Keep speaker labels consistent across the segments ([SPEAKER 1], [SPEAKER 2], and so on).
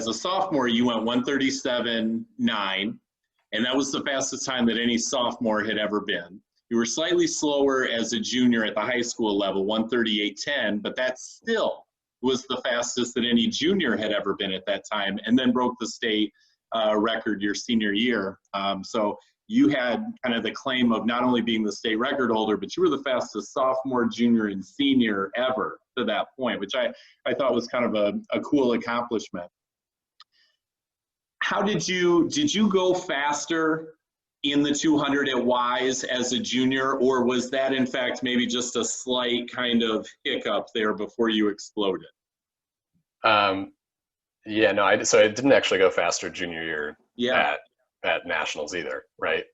[SPEAKER 1] as a sophomore, you went 137.9, and that was the fastest time that any sophomore had ever been. You were slightly slower as a junior at the high school level, 138.10, but that still was the fastest that any junior had ever been at that time, and then broke the state record your senior year. So you had kind of the claim of not only being the state record holder, but you were the fastest sophomore, junior, and senior ever to that point, which I thought was kind of a cool accomplishment. How did you go faster in the 200 at Wise as a junior, or was that in fact maybe just a slight kind of hiccup there before you exploded?
[SPEAKER 2] Yeah, no, so I didn't actually go faster junior year
[SPEAKER 1] Yeah.
[SPEAKER 2] at Nationals either, right?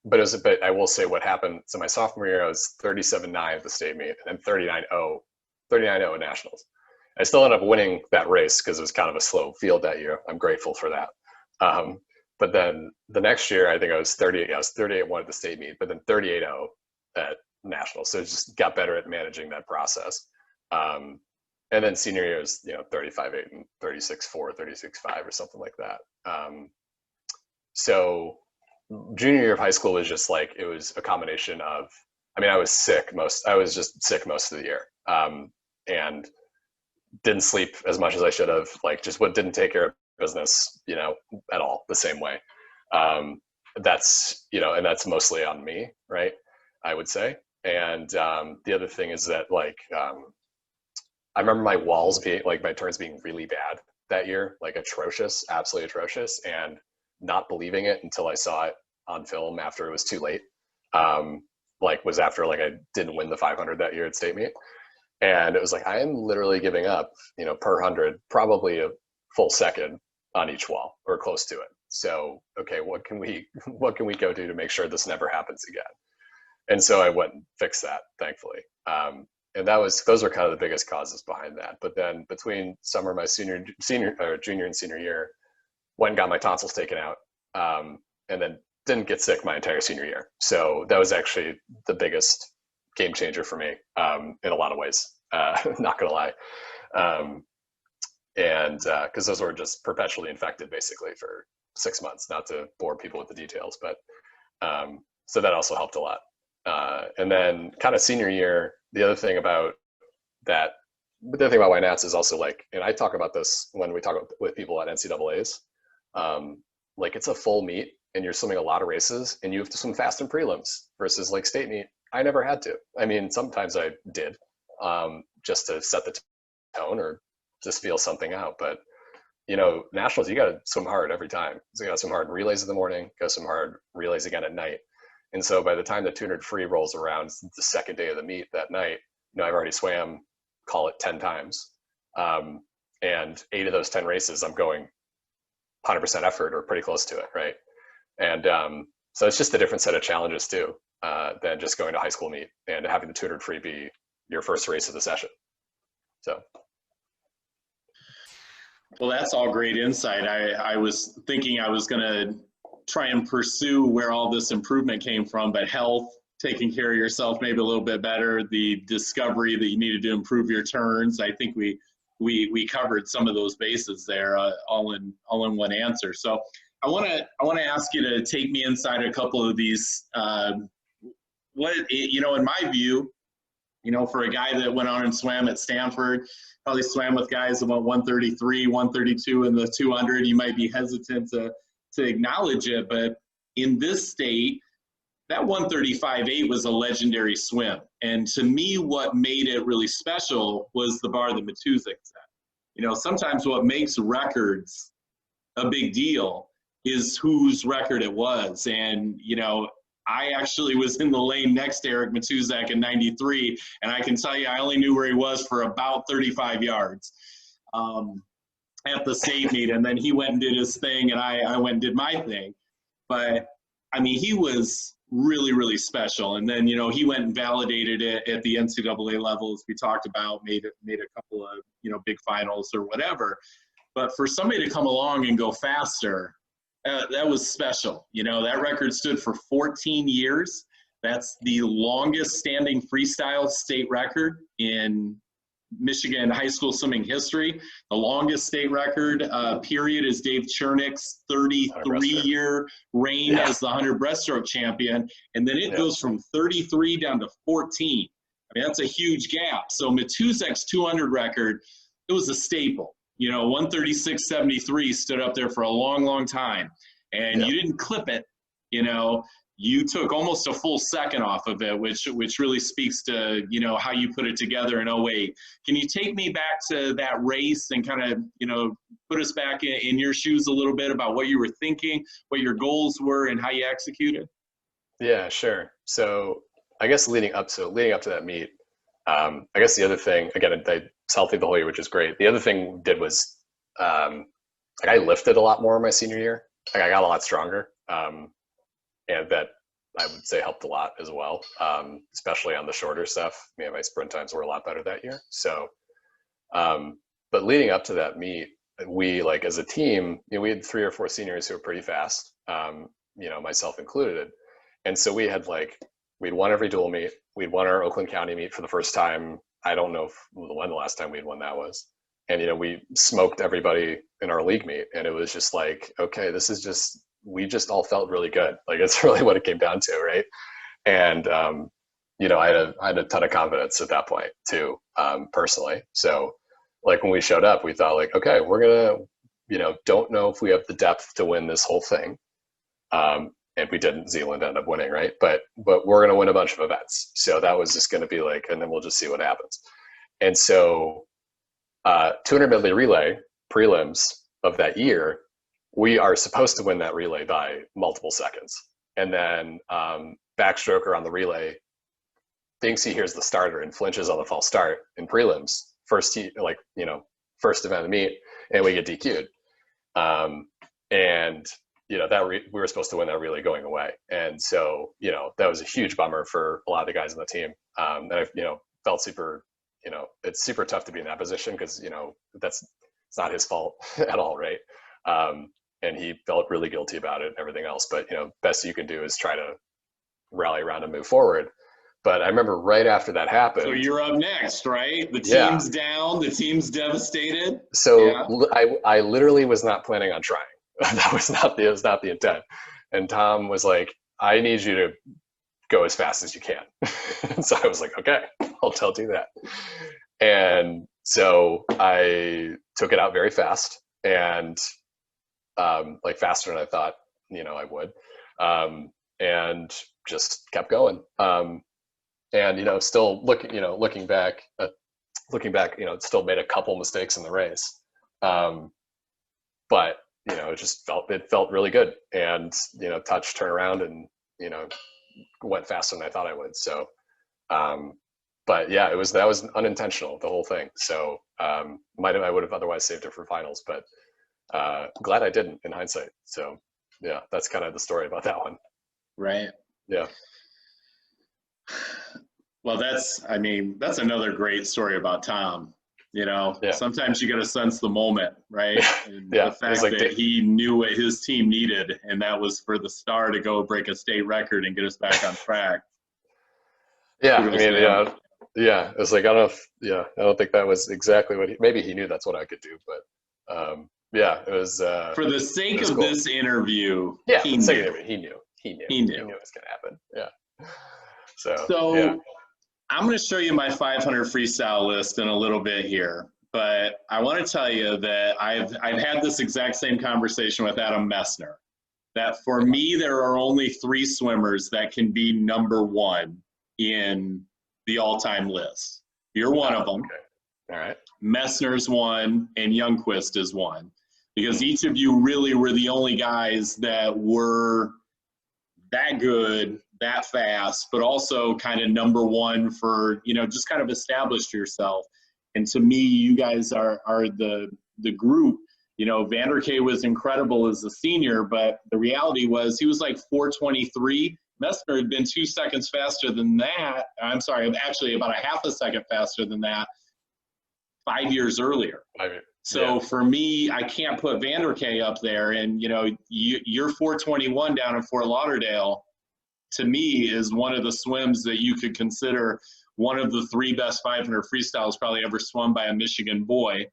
[SPEAKER 2] But I will say what happened. So my sophomore year, I was 37.9 at the state meet, and then 39.0 at Nationals. I still ended up winning that race because it was kind of a slow field that year. I'm grateful for that. But then the next year, I think I was 38.1 at the state meet, but then 38.0 at Nationals. So it just got better at managing that process. And then senior year was, 35.8 and 36.4, 36.5 or something like that. So junior year of high school was just like, it was a combination of, I was just sick most of the year. And didn't sleep as much as I should have, didn't take care of business, at all the same way. That's, and that's mostly on me, right? I would say. And the other thing is that I remember my walls being my turns being really bad that year, atrocious, absolutely atrocious, and not believing it until I saw it on film after it was too late. Was after I didn't win the 500 that year at state meet. And it was I am literally giving up, per 100, probably a full second on each wall or close to it. So, okay, what can we go do to make sure this never happens again? And so I went and fixed that, thankfully. And those were kind of the biggest causes behind that. But then between summer, my junior and senior year, went and got my tonsils taken out, and then didn't get sick my entire senior year. So that was actually the biggest game changer for me, in a lot of ways, not gonna lie. And because those were just perpetually infected basically for 6 months, not to bore people with the details, but so that also helped a lot. And then kind of senior year, the other thing about Y Nats is also and I talk about this when we talk with people at NCAAs, it's a full meet and you're swimming a lot of races and you have to swim fast in prelims versus state meet. I never had to. Sometimes I did, just to set the tone or just feel something out. But, Nationals, you got to swim hard every time. So you got to swim hard in relays in the morning, go swim hard relays again at night. And so by the time the 200 free rolls around the second day of the meet that night, I've already swam, call it 10 times. And 8 of those 10 races, I'm going 100% effort or pretty close to it, right? And so it's just a different set of challenges too, than just going to high school meet and having the 200 free be your first race of the session. So.
[SPEAKER 1] Well, that's all great insight. I was thinking I was going to try and pursue where all this improvement came from, but health, taking care of yourself maybe a little bit better, the discovery that you needed to improve your turns. I think we covered some of those bases there, all in one answer. So I want to ask you to take me inside a couple of these. In my view, for a guy that went on and swam at Stanford, probably swam with guys that went 133, 132 in the 200. You might be hesitant to acknowledge it, but in this state, that 135.8 was a legendary swim. And to me, what made it really special was the bar that Matuszak set. Sometimes what makes records a big deal is whose record it was. And, I actually was in the lane next to Eric Matuszak in 93, and I can tell you I only knew where he was for about 35 yards. At the state meet, and then he went and did his thing, and I went and did my thing. But he was really, really special. And then he went and validated it at the NCAA level, as we talked about, made a couple of big finals or whatever. But for somebody to come along and go faster, that was special. That record stood for 14 years. That's the longest standing freestyle state record in Michigan high school swimming history. The longest state record period is Dave Chernick's 33-year reign as the 100 breaststroke champion. And then it goes from 33 down to 14. I mean, that's a huge gap. So Matuszak's 200 record, it was a staple. You know, 136.73 stood up there for a long, long time. And you didn't clip it, you know. You took almost a full second off of it, which really speaks to, you know, how you put it together in 08. Can you take me back to that race and kind of, you know, put us back in your shoes a little bit about what you were thinking, what your goals were, and how you executed?
[SPEAKER 2] Yeah, sure. So I guess leading up to that meet, I guess the other thing, again, I was healthy the whole year, which is great. The other thing we did was, like, I lifted a lot more my senior year. Like, I got a lot stronger. And that, I would say, helped a lot as well, especially on the shorter stuff. I mean, my sprint times were a lot better that year. So, but leading up to that meet, we, like, as a team, you know, we had 3 or 4 seniors who were pretty fast, you know, myself included. And so we had, like, we'd won every dual meet. We'd won our Oakland County meet for the first time. I don't know when the last time we'd won that was. And, you know, we smoked everybody in our league meet. And it was just like, okay, this is just, we just all felt really good. Like, it's really what it came down to, right? And you know, I had a ton of confidence at that point too, personally. So, like, when we showed up, we thought, like, okay, we're gonna, you know, don't know if we have the depth to win this whole thing, and we didn't. Zealand ended up winning, right? But we're gonna win a bunch of events. So that was just gonna be like, and then we'll just see what happens. And so, 200 medley relay prelims of that year, we are supposed to win that relay by multiple seconds. And then backstroker on the relay thinks he hears the starter and flinches on the false start in prelims, first event of the meet, and we get DQ'd. And, you know, that we were supposed to win that relay going away. And so, you know, that was a huge bummer for a lot of the guys on the team. And I, you know, felt super, you know, it's super tough to be in that position because, you know, it's not his fault at all, right? And he felt really guilty about it and everything else. But, you know, best you can do is try to rally around and move forward. But I remember right after that happened. So
[SPEAKER 1] you're up next, right? The team's down. The team's devastated.
[SPEAKER 2] So I literally was not planning on trying. That was not the intent. And Tom was like, I need you to go as fast as you can. And so I was like, okay, I'll do that. And so I took it out very fast, and like faster than I thought, you know, I would, and just kept going. And, you know, still looking back, you know, still made a couple mistakes in the race. But, you know, it felt really good, and, you know, turn around and, you know, went faster than I thought I would. So, but yeah, that was unintentional, the whole thing. So, I would have otherwise saved it for finals, but glad I didn't in hindsight. So yeah, that's kind of the story about that one.
[SPEAKER 1] Right.
[SPEAKER 2] Yeah.
[SPEAKER 1] Well, that's another great story about Tom. You know, sometimes you got to sense the moment, right? And the fact like that he knew what his team needed, and that was for the star to go break a state record and get us back on track.
[SPEAKER 2] Yeah, I mean, yeah. It's like, I don't think that was exactly what maybe he knew that's what I could do, but yeah, it was
[SPEAKER 1] for the sake of this interview.
[SPEAKER 2] Yeah, he knew it was gonna happen. Yeah. So yeah.
[SPEAKER 1] I'm going to show you my 500 freestyle list in a little bit here, but I want to tell you that I've had this exact same conversation with Adam Messner, that for me, there are only 3 swimmers that can be number 1 in the all-time list. You're one of them.
[SPEAKER 2] Okay. All right.
[SPEAKER 1] Messner's 1 and Youngquist is 1, because each of you really were the only guys that were that good, that fast, but also kind of number 1 for, you know, just kind of established yourself. And to me, you guys are the group. You know, Vanderkay was incredible as a senior, but the reality was he was like 4:23. Messner had been 2 seconds faster than that. I'm sorry, actually about a half a second faster than that 5 years earlier. So for me, I can't put Vanderkay up there. And, you know, you're 4:21 down in Fort Lauderdale, to me, is one of the swims that you could consider one of the 3 best 500 freestyles probably ever swum by a Michigan boy.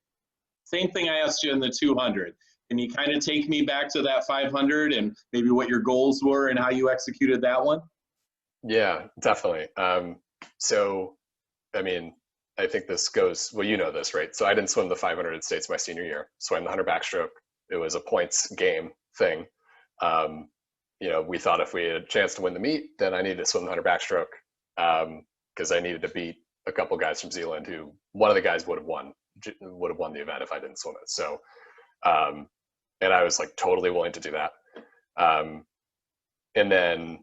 [SPEAKER 1] Same thing I asked you in the 200. Can you kind of take me back to that 500 and maybe what your goals were and how you executed that one?
[SPEAKER 2] Yeah, definitely. So, I mean, I think this goes, well, you know this, right? So I didn't swim the 500 in States my senior year. Swam the 100 backstroke. It was a points game thing. You know, we thought if we had a chance to win the meet, then I needed to swim the 100 backstroke because I needed to beat a couple guys from Zealand who, one of the guys would have won the event if I didn't swim it. So, and I was like totally willing to do that. And then,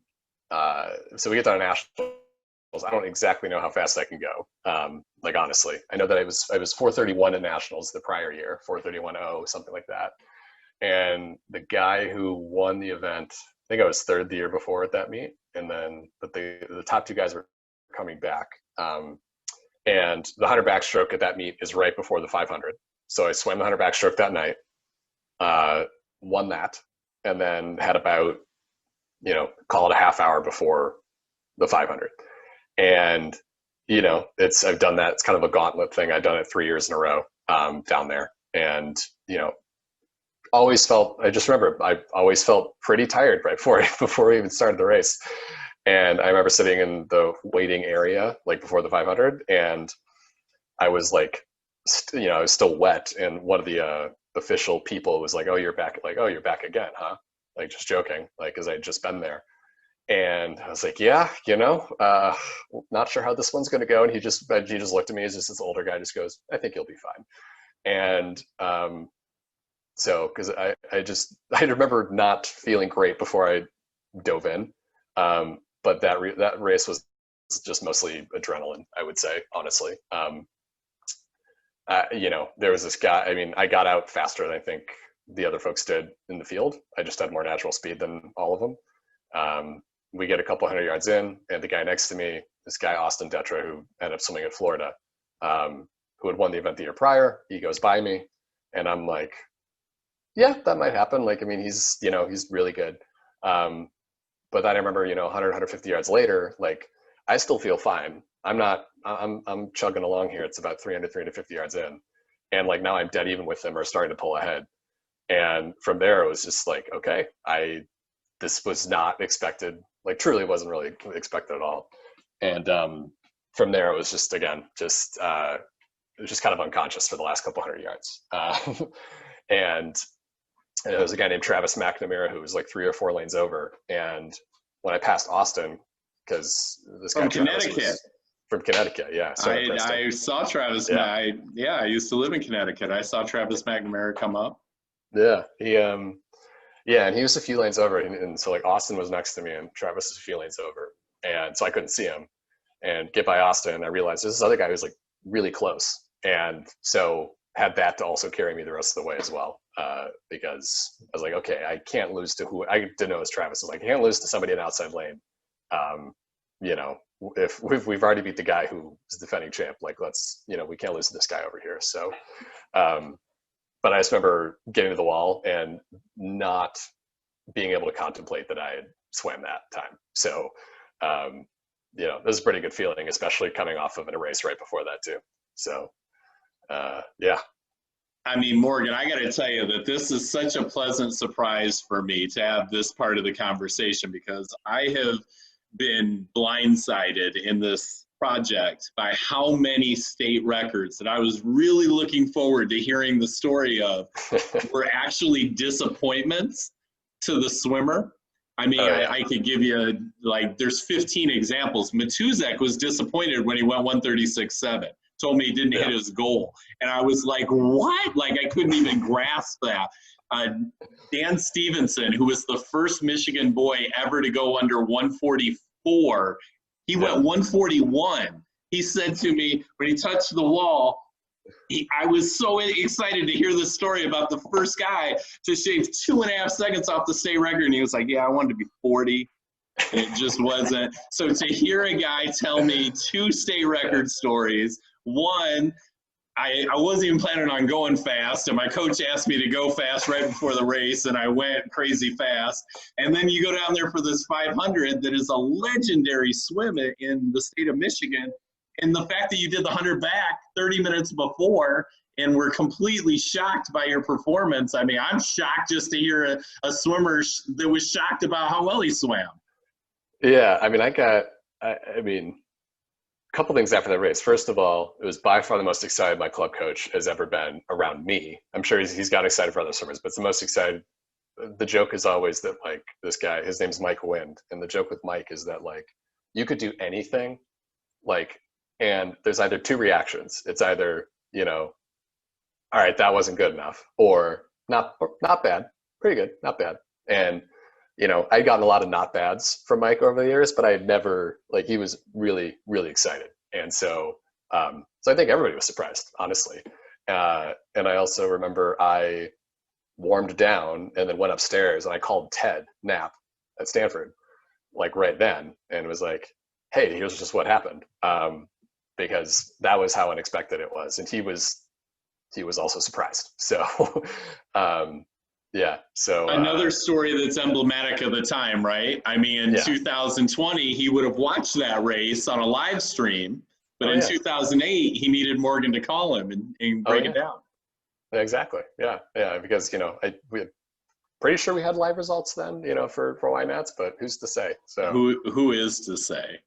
[SPEAKER 2] so we get to our nationals. I don't exactly know how fast I can go. Like, honestly, I know that I was 4:31 at nationals the prior year, 4:31.0, something like that. And the guy who won the event, I think I was 3rd the year before at that meet. And then, but the top 2 guys were coming back. And the 100 backstroke at that meet is right before the 500. So I swam the 100 backstroke that night, won that, and then had about, you know, call it a half hour before the 500. And, you know, I've done that. It's kind of a gauntlet thing. I've done it 3 years in a row down there. And, you know, I just remember I always felt pretty tired right before we even started the race. And I remember sitting in the waiting area, like before the 500, and I was like, you know, I was still wet. And one of the official people was like, "Oh, you're back." Like, "Oh, you're back again, huh?" Like, just joking, like, because I'd just been there. And I was like, "Yeah, you know, not sure how this one's going to go." And he just looked at me as just this older guy, just goes, "I think you'll be fine." And so, because I remember not feeling great before I dove in, but that race was just mostly adrenaline, I would say, honestly. You know, there was this guy. I mean, I got out faster than I think the other folks did in the field. I just had more natural speed than all of them. We get a couple 100 yards in, and the guy next to me, this guy Austin Detra, who ended up swimming at Florida, who had won the event the year prior, he goes by me, and I'm like, "Yeah, that might happen." Like, I mean, he's really good. But then I remember, you know, 100, 150 yards later, like, I still feel fine. I'm chugging along here. It's about 300, 350 yards in. And like, now I'm dead even with them or starting to pull ahead. And from there, it was just like, okay, this was not expected, like truly wasn't really expected at all. And from there, it was just, again, it was just kind of unconscious for the last couple 100 yards. And there was a guy named Travis McNamara who was like 3 or 4 lanes over. And when I passed Austin, because this guy
[SPEAKER 1] from Connecticut.
[SPEAKER 2] From Connecticut, yeah.
[SPEAKER 1] I saw Travis. Yeah. I used to live in Connecticut. I saw Travis McNamara come up.
[SPEAKER 2] Yeah, and he was a few lanes over, and so like Austin was next to me, and Travis was a few lanes over, and so I couldn't see him. And get by Austin, and I realized this other guy was like really close, and so had that to also carry me the rest of the way as well, because I was like, okay, I can't lose to who I didn't know it was Travis. I was like, I can't lose to somebody in outside lane. You know, if we've already beat the guy who is defending champ, like, let's, you know, we can't lose to this guy over here. So, but I just remember getting to the wall and not being able to contemplate that I had swam that time. So, you know, it was a pretty good feeling, especially coming off of a race right before that too. So, yeah.
[SPEAKER 1] I mean, Morgan, I got to tell you that this is such a pleasant surprise for me to have this part of the conversation, because I have been blindsided in this project by how many state records that I was really looking forward to hearing the story of were actually disappointments to the swimmer. I mean, I could give you, like, there's 15 examples. Matuszak was disappointed when he went 136.7. Told me he didn't hit his goal. And I was like, what? Like, I couldn't even grasp that. Dan Stevenson, who was the first Michigan boy ever to go under 144, he went 141. He said to me, when he touched the wall, I was so excited to hear this story about the first guy to shave 2.5 seconds off the state record. And he was like, yeah, I wanted to be 40. And it just wasn't. So to hear a guy tell me 2 state record stories, one, I wasn't even planning on going fast, and my coach asked me to go fast right before the race, and I went crazy fast. And then you go down there for this 500 that is a legendary swim in the state of Michigan, And the fact that you did the 100 back 30 minutes before and were completely shocked by your performance. I mean, I'm shocked just to hear a swimmer that was shocked about how well he swam.
[SPEAKER 2] Yeah, I mean, I mean, a couple things after that race. First of all, it was by far the most excited my club coach has ever been around me. I'm sure he's got excited for other swimmers, but it's the most excited. The joke is always that, like, this guy, his name's Mike Wind, and the joke with Mike is that, like, you could do anything, like, and there's either two reactions. It's either, you know, all right, that wasn't good enough, or not bad, pretty good, not bad. And, you know, I'd gotten a lot of not bads from Mike over the years, but I had never, like, he was really, really excited. And so, so I think everybody was surprised, honestly. And I also remember I warmed down and then went upstairs and I called Ted Knapp at Stanford, like right then, and was like, hey, here's just what happened. Because that was how unexpected it was. And he was also surprised. So, yeah. So
[SPEAKER 1] another story that's emblematic of the time, right? I mean, in 2020, he would have watched that race on a live stream, but in 2008, he needed Morgan to call him and break it down.
[SPEAKER 2] Exactly. Yeah. Yeah. Because, you know, we're pretty sure we had live results then, you know, for Y Nats, but who's to say? So
[SPEAKER 1] who is to say?